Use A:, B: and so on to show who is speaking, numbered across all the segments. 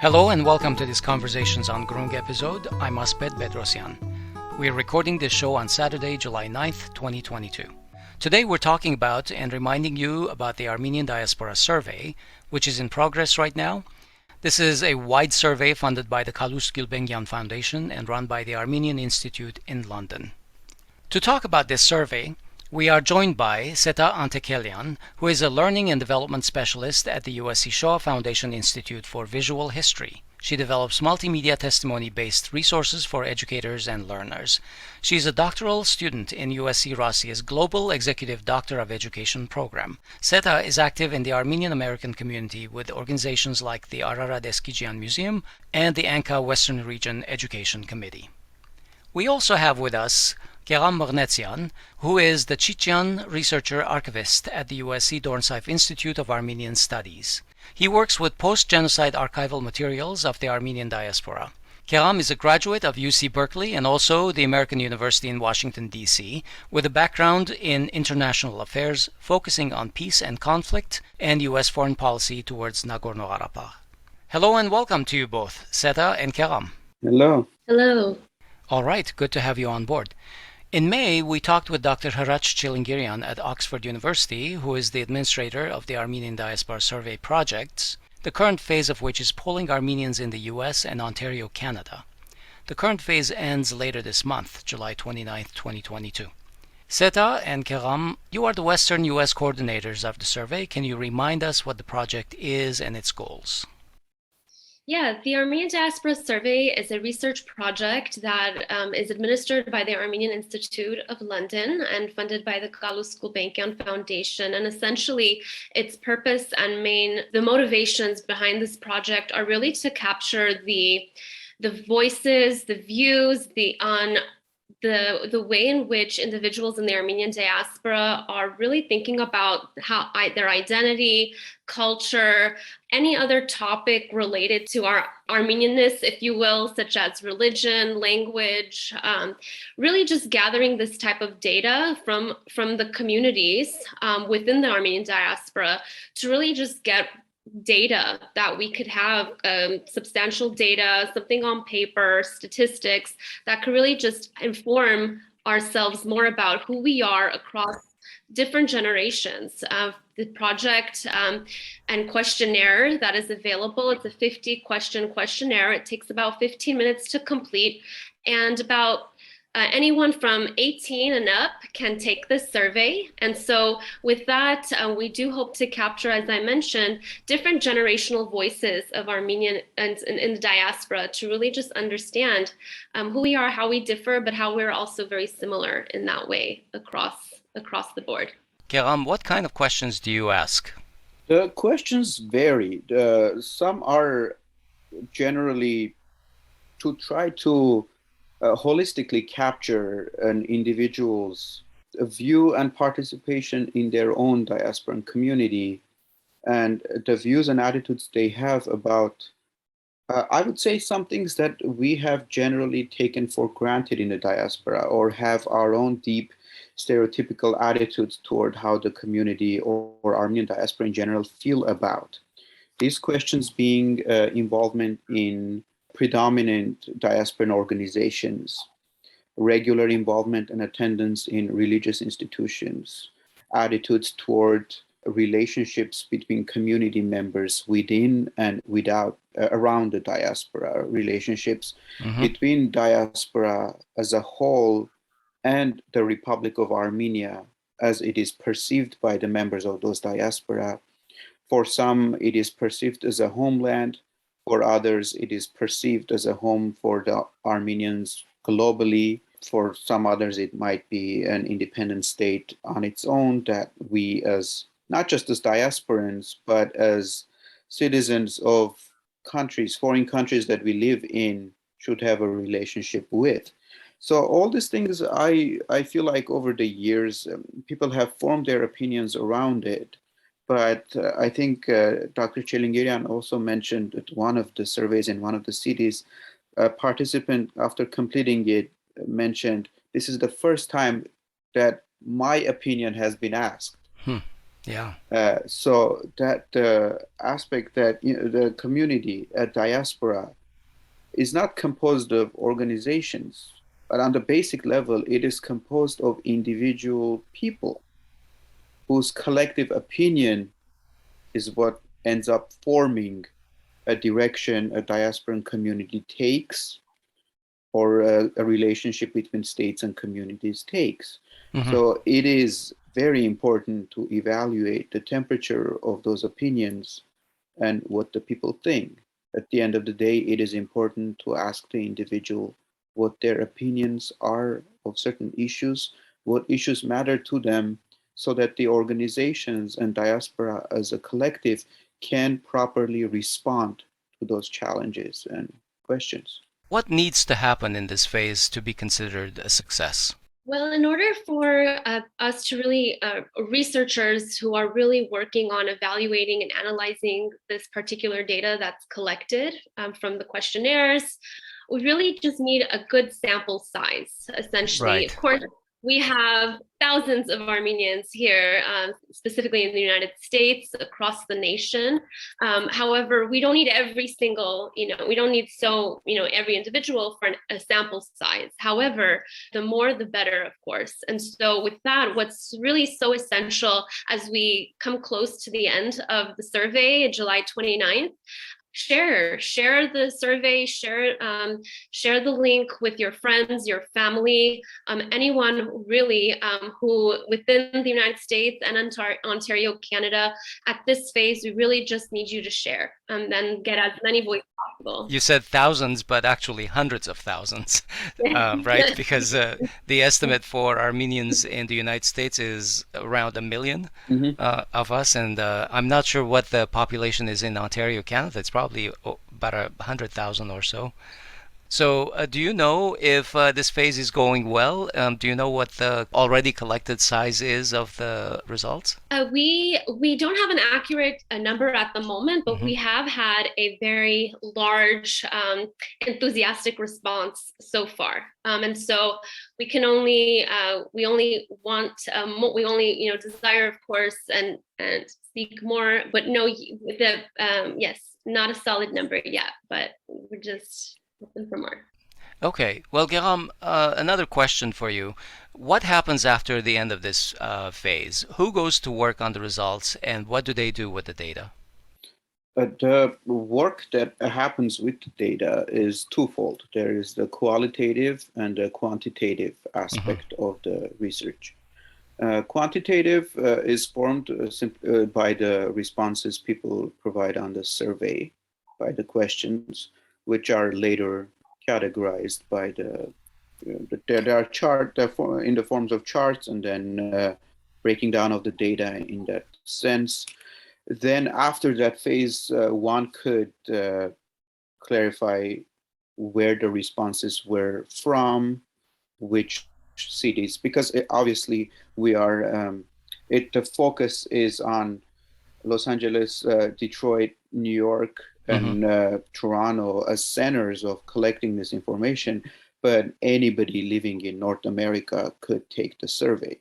A: Hello and welcome to this Conversations on Grung episode. I'm Asbed Bedrossian. We're recording this show on Saturday, July 9th, 2022. Today we're talking about and reminding you about the Armenian Diaspora survey, which is in progress right now. This is a wide survey funded by the Kalus Gulbenkian Foundation and run by the Armenian Institute in London. To talk about this survey, we are joined by Sedda Antekelian, who is a Learning and Development Specialist at the USC Shoah Foundation Institute for Visual History. She develops multimedia testimony-based resources for educators and learners. She is a doctoral student in USC Rossier's Global Executive Doctor of Education program. Sedda is active in the Armenian American community with organizations like the Ararat Eskijian Museum and the Anka Western Region Education Committee. We also have with us Gegham Mughnetsyan, who is the Chitjian Researcher Archivist at the USC Dornsife Institute of Armenian Studies. He works with post-genocide archival materials of the Armenian Diaspora. Gegham is a graduate of UC Berkeley and also the American University in Washington, D.C., with a background in international affairs, focusing on peace and conflict and U.S. foreign policy towards Nagorno Karabakh. Hello and welcome to you both, Sedda and Gegham.
B: Hello.
C: Hello.
A: All right, good to have you on board. In May, we talked with Dr. Chitjian Researcher at Oxford University, who is the administrator of the Armenian Diaspora Survey projects, the current phase of which is polling Armenians in the U.S. and Ontario, Canada. The current phase ends later this month, July 29th, 2022. Sedda and Gegham, you are the Western U.S. coordinators of the survey. Can you remind us what the project is and its goals?
C: Yeah, the Armenian Diaspora Survey is a research project that is administered by the Armenian Institute of London and funded by the Kalus Gulbenkian Foundation. And essentially, its purpose and the motivations behind this project are really to capture the voices, the views, the way in which individuals in the Armenian diaspora are really thinking about their identity, culture, any other topic related to our Armenianness, if you will, such as religion, language, really just gathering this type of data from the communities within the Armenian diaspora to really just get data that we could have, substantial data, something on paper, statistics that could really just inform ourselves more about who we are across different generations. The project and questionnaire that is available, it's a 50-question questionnaire. It takes about 15 minutes to complete, and about anyone from 18 and up can take this survey. And so with that, we do hope to capture, as I mentioned, different generational voices of Armenian and in the diaspora to really just understand who we are, how we differ, but how we're also very similar in that way across the board.
A: Gegham, what kind of questions do you ask?
B: The questions vary. Some are generally to try to holistically capture an individual's view and participation in their own diasporan community and the views and attitudes they have about, I would say, some things that we have generally taken for granted in the diaspora or have our own deep stereotypical attitudes toward how the community or Armenian diaspora in general feel about. These questions being involvement in predominant diasporan organizations, regular involvement and attendance in religious institutions, attitudes toward relationships between community members within and without, around the diaspora, relationships between diaspora as a whole and the Republic of Armenia as it is perceived by the members of those diaspora. For some, it is perceived as a homeland. For others, it is perceived as a home for the Armenians globally. For some others, it might be an independent state on its own that we, as not just as diasporans, but as citizens of countries, foreign countries that we live in, should have a relationship with. So all these things, I feel like over the years, people have formed their opinions around it. But I think Dr. Chitjian Researcher also mentioned that one of the surveys in one of the cities, a participant, after completing it, mentioned, this is the first time that my opinion has been asked.
A: Yeah.
B: So that aspect that the community, a diaspora, is not composed of organizations, but on the basic level, it is composed of individual people whose collective opinion is what ends up forming a direction a diasporan community takes, or a relationship between states and communities takes.
A: Hmm.
B: So it is very important to evaluate the temperature of those opinions and what the people think. At the end of the day, it is important to ask the individual what their opinions are of certain issues, what issues matter to them, so that the organizations and diaspora as a collective can properly respond to those challenges and questions.
A: What needs to happen in this phase to be considered a success?
C: Well, in order for us to really, researchers who are really working on evaluating and analyzing this particular data that's collected from the questionnaires, we really just need a good sample size, essentially. Of
A: Right.
C: course, we have thousands of Armenians here, specifically in the United States, across the nation. However, we don't need every single, we don't need every individual for a sample size. However, the more the better, of course. And so with that, what's really so essential as we come close to the end of the survey, July 29th, share the survey, share the link with your friends, your family, anyone really who within the United States and Ontario, Canada. At this phase, we really just need you to share and then get as many voices possible.
A: You said thousands, but actually hundreds of thousands, right? Because the estimate for Armenians in the United States is around 1 million of us, and I'm not sure what the population is in Ontario, Canada. It's probably about 100,000 or so. So, do you know if this phase is going well? Do you know what the already collected size is of the results?
C: We don't have an accurate number at the moment, but
A: Hmm.
C: we have had a very large, enthusiastic response so far, and so we can only we only want we only desire, of course, and seek more, but no, the yes, not a solid number yet, but we're just looking for more.
A: Okay. Well, Gegham, another question for you. What happens after the end of this phase? Who goes to work on the results, and what do they do with the data?
B: The work that happens with the data is twofold. There is the qualitative and the quantitative
A: Hmm.
B: aspect of the research. Quantitative is formed by the responses people provide on the survey, by the questions, which are later categorized by there are in the forms of charts, and then breaking down of the data in that sense. Then after that phase, one could clarify where the responses were from, which cities, because obviously we are, the focus is on Los Angeles, Detroit, New York,
A: Hmm.
B: and Toronto as centers of collecting this information, but anybody living in North America could take the survey.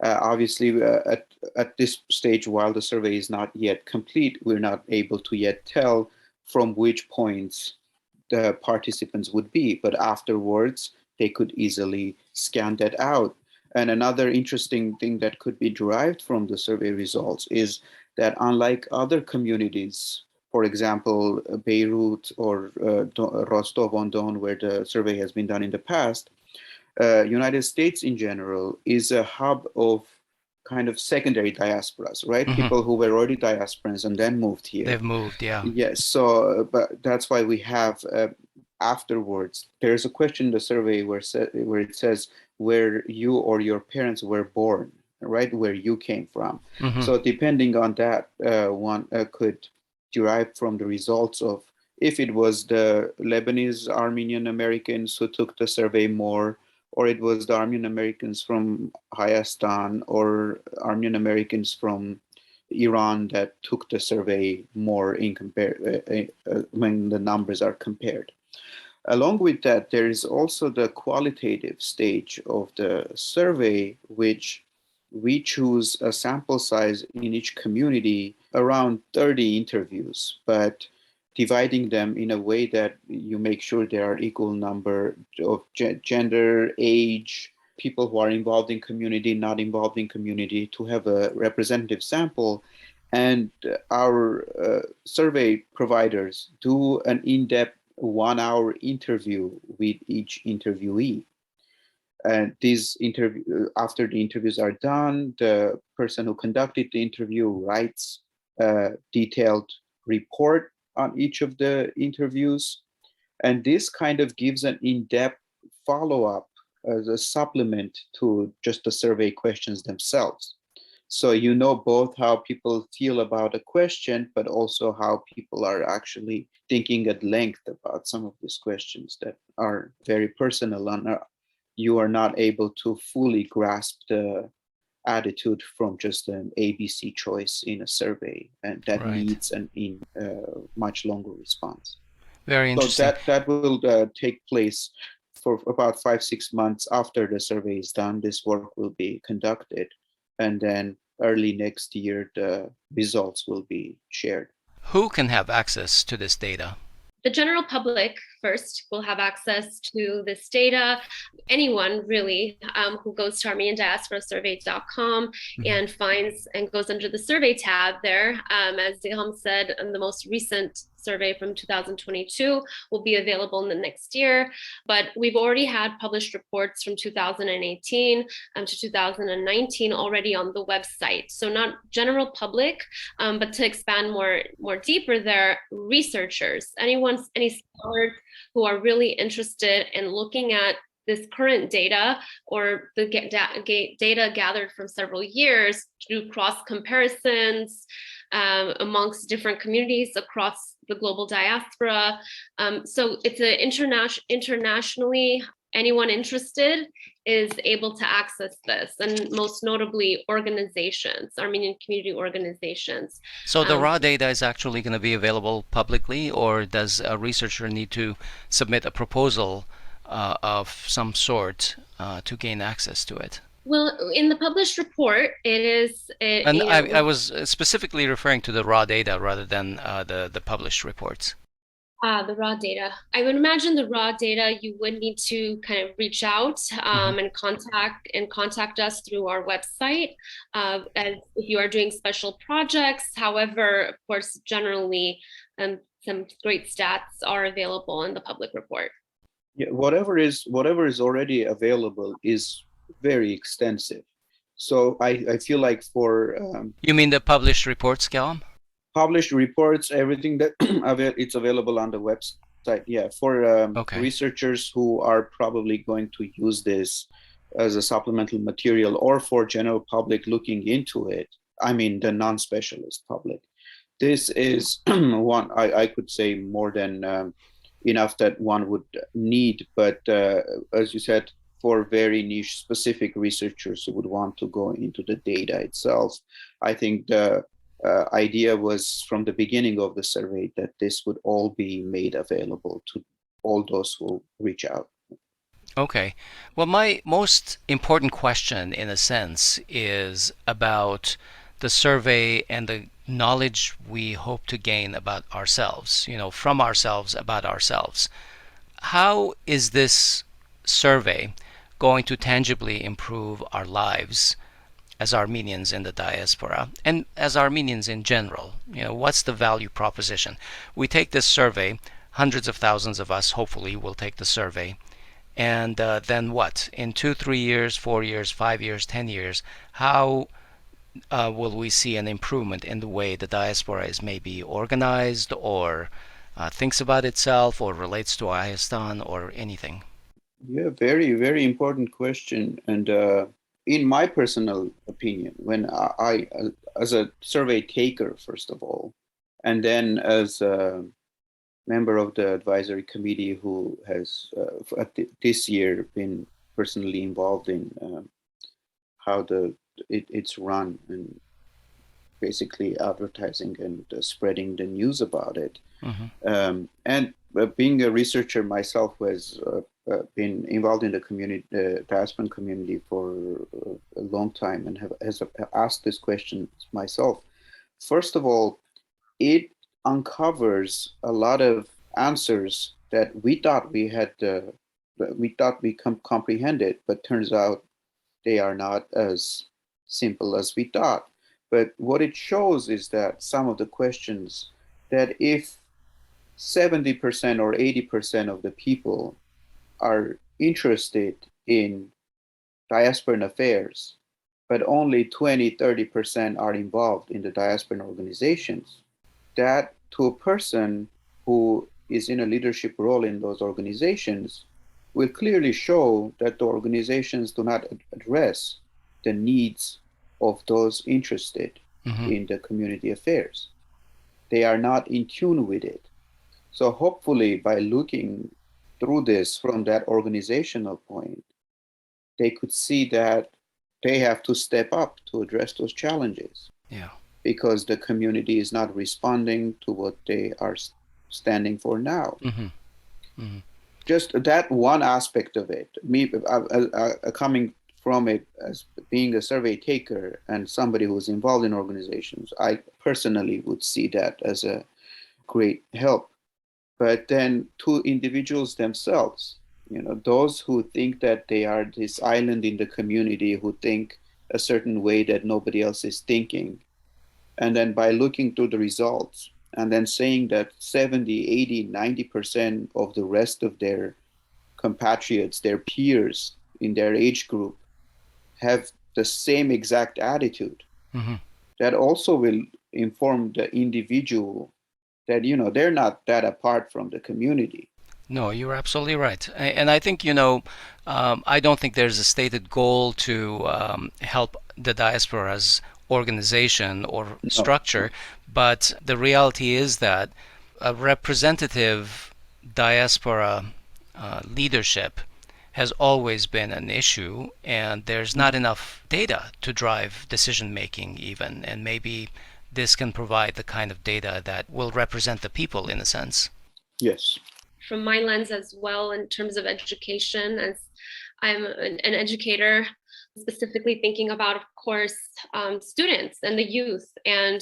B: Obviously, at this stage, while the survey is not yet complete, we're not able to yet tell from which points the participants would be, but afterwards, they could easily scan that out. And another interesting thing that could be derived from the survey results is that unlike other communities, for example, Beirut or Rostov-on-Don, where the survey has been done in the past, United States in general is a hub of kind of secondary diasporas, right?
A: Hmm.
B: People who were already diasporans and then moved here.
A: They've moved, yeah.
B: Yes, so but that's why we have afterwards. There's a question in the survey where it says where you or your parents were born, right? Where you came from.
A: Hmm.
B: So depending on that, one could derive from the results of if it was the Lebanese Armenian Americans who took the survey more, or it was the Armenian Americans from Hayastan, or Armenian Americans from Iran that took the survey more in when the numbers are compared. Along with that, there is also the qualitative stage of the survey, which we choose a sample size in each community around 30 interviews, but dividing them in a way that you make sure there are equal number of gender, age, people who are involved in community, not involved in community, to have a representative sample. And our survey providers do an in-depth 1-hour interview with each interviewee. And after the interviews are done, the person who conducted the interview writes a detailed report on each of the interviews. And this kind of gives an in-depth follow-up as a supplement to just the survey questions themselves. So you know both how people feel about a question, but also how people are actually thinking at length about some of these questions that are very personal and you are not able to fully grasp the attitude from just an ABC choice in a survey, and that needs a much longer response.
A: Very interesting.
B: So that will take place for about 5-6 months after the survey is done. This work will be conducted, and then early next year, the results will be shared.
A: Who can have access to this data?
C: The general public first will have access to this data. Anyone really who goes to ArmenianDiasporaSurvey.com and finds and goes under the survey tab there, as Gegham said, the most recent survey from 2022 will be available in the next year. But we've already had published reports from 2018 to 2019 already on the website. So not general public, but to expand more deeper there, researchers, any scholars who are really interested in looking at this current data or the data gathered from several years to do cross comparisons amongst different communities across the global diaspora. So it's internationally, anyone interested is able to access this, and most notably organizations, Armenian community organizations.
A: So the raw data is actually going to be available publicly, or does a researcher need to submit a proposal of some sort to gain access to it?
C: Well, in the published report, it is...
A: I was specifically referring to the raw data rather than the published reports.
C: The raw data. I would imagine the raw data, you would need to kind of reach out and contact us through our website as if you are doing special projects. However, of course, generally, some great stats are available in the public report.
B: Yeah, whatever is already available is very extensive. So I feel like for
A: you mean the published reports, Gegham?
B: Published reports, everything that it's available on the website. Yeah, for researchers who are probably going to use this as a supplemental material, or for general public looking into it, I mean the non-specialist public, this is one I could say more than enough that one would need. But as you said, for very niche specific researchers who would want to go into the data itself, I think the idea was from the beginning of the survey that this would all be made available to all those who reach out.
A: Okay. Well, my most important question, in a sense, is about the survey and the knowledge we hope to gain about ourselves, from ourselves, about ourselves. How is this survey going to tangibly improve our lives as Armenians in the diaspora and as Armenians in general? What's the value proposition? We take this survey, hundreds of thousands of us hopefully will take the survey, and then what? In 2, 3 years, 4 years, 5 years, 10 years, how will we see an improvement in the way the diaspora is maybe organized or thinks about itself or relates to Ayastan or anything?
B: Yeah, very, very important question. And in my personal opinion, when I as a survey taker, first of all, and then as a member of the advisory committee who has this year been personally involved in how it's run and basically advertising and spreading the news about it. And being a researcher myself who has been involved in the community, the diasporan community for a long time and has asked this question myself. First of all, it uncovers a lot of answers that we thought we comprehended, but turns out they are not as simple as we thought. But what it shows is that some of the questions that if 70% or 80% of the people are interested in diasporan affairs, but only 20-30% are involved in the diasporan organizations, that to a person who is in a leadership role in those organizations will clearly show that the organizations do not address the needs of those interested in the community affairs. They are not in tune with it. So hopefully by looking through this from that organizational point, they could see that they have to step up to address those challenges.
A: Yeah.
B: Because the community is not responding to what they are standing for now. Just that one aspect of it, me coming from it as being a survey taker and somebody who's involved in organizations, I personally would see that as a great help. But then to individuals themselves, those who think that they are this island in the community, who think a certain way that nobody else is thinking, and then by looking through the results and then saying that 70, 80, 90% of the rest of their compatriots, their peers in their age group, have the same exact attitude, that also will inform the individual that, they're not that apart from the community.
A: No, you're absolutely right. And I think, I don't think there's a stated goal to help the diaspora's organization or structure, but the reality is that a representative diaspora leadership has always been an issue, and there's not enough data to drive decision making even, and maybe this can provide the kind of data that will represent the people in a sense.
B: Yes.
C: From my lens as well, in terms of education, as I'm an educator, specifically thinking about, of course, students and the youth, and,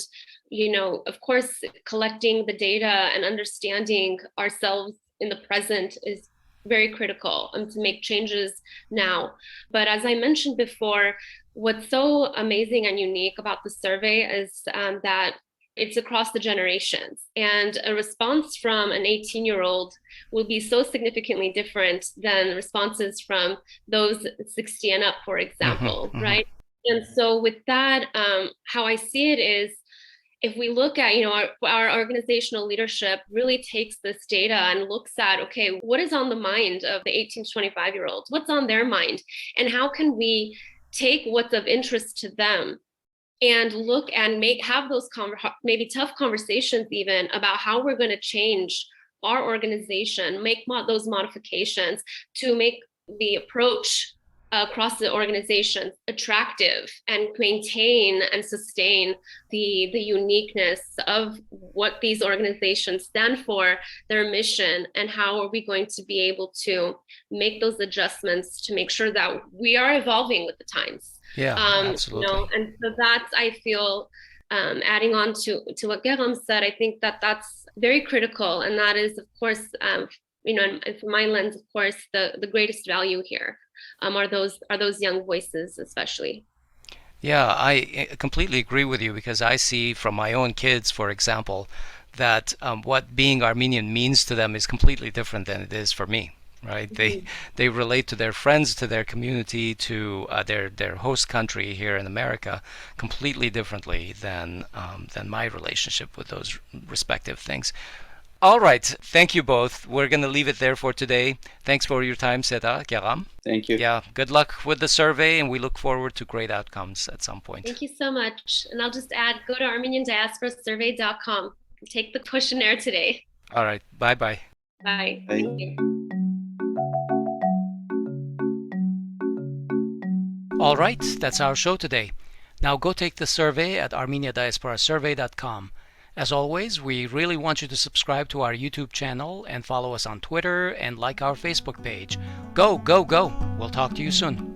C: of course, collecting the data and understanding ourselves in the present is very critical to make changes now. But as I mentioned before, what's so amazing and unique about the survey is that it's across the generations, and a response from an 18-year-old will be so significantly different than responses from those 60 and up, for example, right? And so with that, how I see it is, if we look at, our organizational leadership really takes this data and looks at, okay, what is on the mind of the 18 to 25-year-olds? What's on their mind? And how can we take what's of interest to them and look and have those maybe tough conversations even about how we're going to change our organization, make those modifications to make the approach across the organization attractive and maintain and sustain the uniqueness of what these organizations stand for, their mission, and how are we going to be able to make those adjustments to make sure that we are evolving with the times.
A: Yeah, absolutely.
C: And so that's, I feel, adding on to what Gegham said, I think that's very critical, and that is, of course, and from my lens, of course, the greatest value here are those young voices, especially.
A: Yeah, I completely agree with you, because I see from my own kids, for example, that what being Armenian means to them is completely different than it is for me. Right? They relate to their friends, to their community, to their host country here in America completely differently than my relationship with those respective things. All right. Thank you both. We're going to leave it there for today. Thanks for your time, Sedda, Gegham.
B: Thank you.
A: Yeah. Good luck with the survey, and we look forward to great outcomes at some point.
C: Thank you so much. And I'll just add, go to ArmenianDiasporaSurvey.com and take the questionnaire today.
A: All right. Bye-bye.
C: Bye.
B: Bye.
C: Thank you.
A: All right, that's our show today. Now go take the survey at ArmeniaDiasporaSurvey.com As always, we really want you to subscribe to our YouTube channel and follow us on Twitter and like our Facebook page. Go, go, go! We'll talk to you soon.